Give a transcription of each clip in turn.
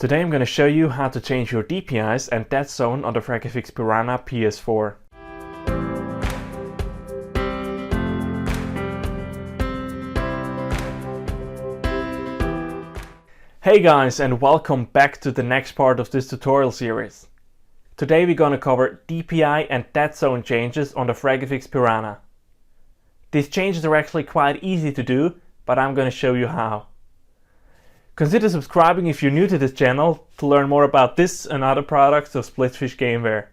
Today I'm going to show you how to change your DPIs and Deadzone on the FragFX Piranha PS4. Hey guys, and welcome back to the next part of this tutorial series. Today we're going to cover DPI and Deadzone changes on the FragFX Piranha. These changes are actually quite easy to do, but I'm going to show you how. Consider subscribing if you're new to this channel to learn more about this and other products of Splitfish Gameware.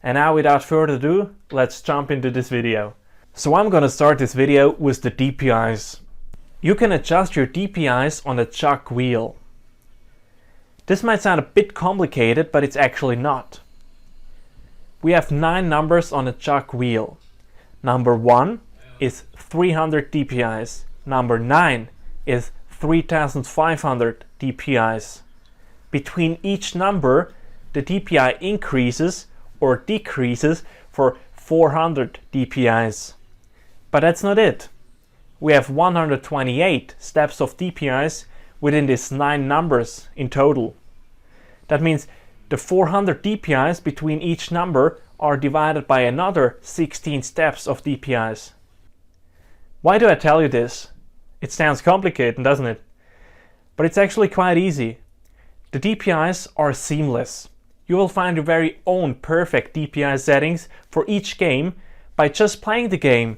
And now without further ado, let's jump into this video. So I'm going to start this video with the DPIs. You can adjust your DPIs on the chuck wheel. This might sound a bit complicated, but it's actually not. We have 9 numbers on the chuck wheel. Number 1 is 300 DPIs. Number 9 is 3500 DPIs. Between each number, the DPI increases or decreases for 400 DPIs. But that's not it. We have 128 steps of DPIs within these 9 numbers in total. That means the 400 DPIs between each number are divided by another 16 steps of DPIs. Why do I tell you this? It sounds complicated, doesn't it? But it's actually quite easy. The DPIs are seamless. You will find your very own perfect DPI settings for each game by just playing the game.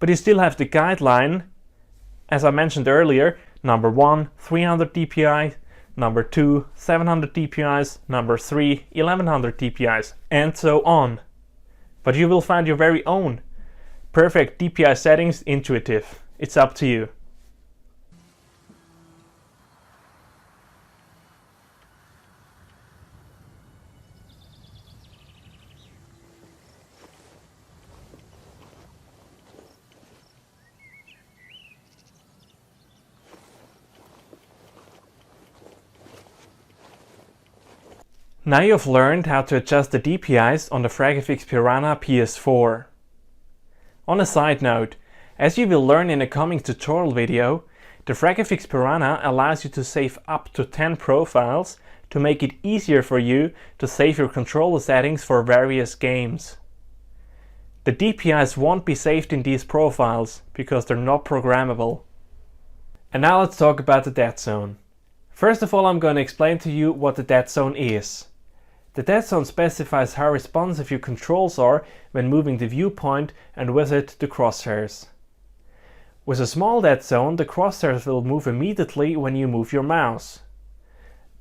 But you still have the guideline, as I mentioned earlier, number 1, 300 DPI, number 2, 700 DPIs, number 3, 1100 DPIs, and so on. But you will find your very own perfect DPI settings intuitive. It's up to you. Now you've learned how to adjust the DPIs on the FragFX Piranha PS4. On a side note, as you will learn in a coming tutorial video, the FragFX Piranha allows you to save up to 10 profiles to make it easier for you to save your controller settings for various games. The DPIs won't be saved in these profiles because they're not programmable. And now let's talk about the Deadzone. First of all, I'm going to explain to you what the Deadzone is. The Deadzone specifies how responsive your controls are when moving the viewpoint and with it the crosshairs. With a small Deadzone, the crosshairs will move immediately when you move your mouse.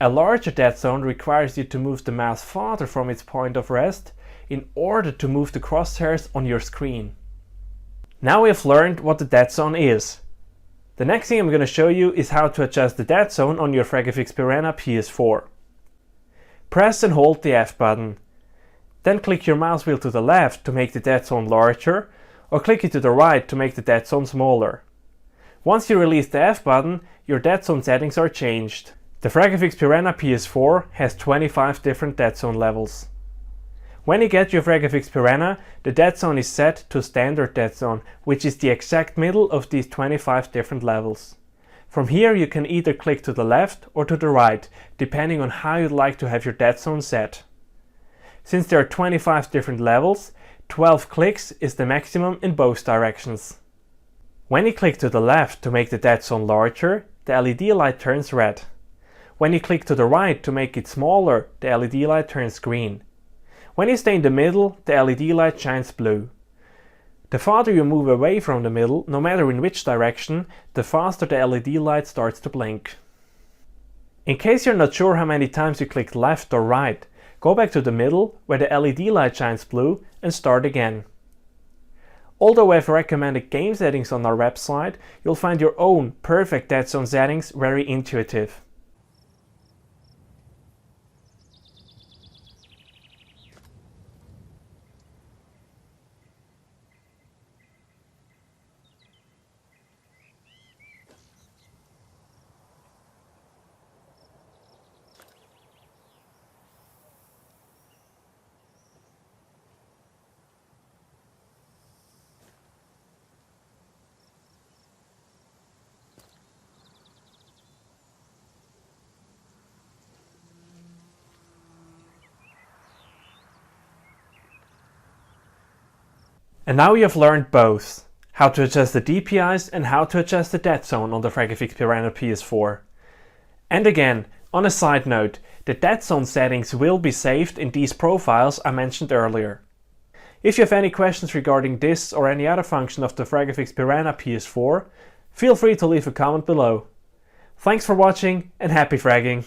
A larger Deadzone requires you to move the mouse farther from its point of rest in order to move the crosshairs on your screen. Now we have learned what the Deadzone is. The next thing I'm going to show you is how to adjust the Deadzone on your FragFX Piranha PS4. Press and hold the F button. Then click your mouse wheel to the left to make the Deadzone larger, or click it to the right to make the Deadzone smaller. Once you release the F button, your Deadzone settings are changed. The FragFX Piranha PS4 has 25 different Deadzone levels. When you get your FragFX Piranha, the Deadzone is set to standard Deadzone, which is the exact middle of these 25 different levels. From here you can either click to the left or to the right, depending on how you'd like to have your Deadzone set. Since there are 25 different levels, 12 clicks is the maximum in both directions. When you click to the left to make the Deadzone larger, the LED light turns red. When you click to the right to make it smaller, the LED light turns green. When you stay in the middle, the LED light shines blue. The farther you move away from the middle, no matter in which direction, the faster the LED light starts to blink. In case you're not sure how many times you clicked left or right, go back to the middle where the LED light shines blue and start again. Although we have recommended game settings on our website, you'll find your own perfect Deadzone settings very intuitive. And now you have learned both how to adjust the DPIs and how to adjust the Deadzone on the FragFX Piranha PS4. And again, on a side note, the Deadzone settings will be saved in these profiles I mentioned earlier. If you have any questions regarding this or any other function of the FragFX Piranha PS4, feel free to leave a comment below. Thanks for watching and happy fragging!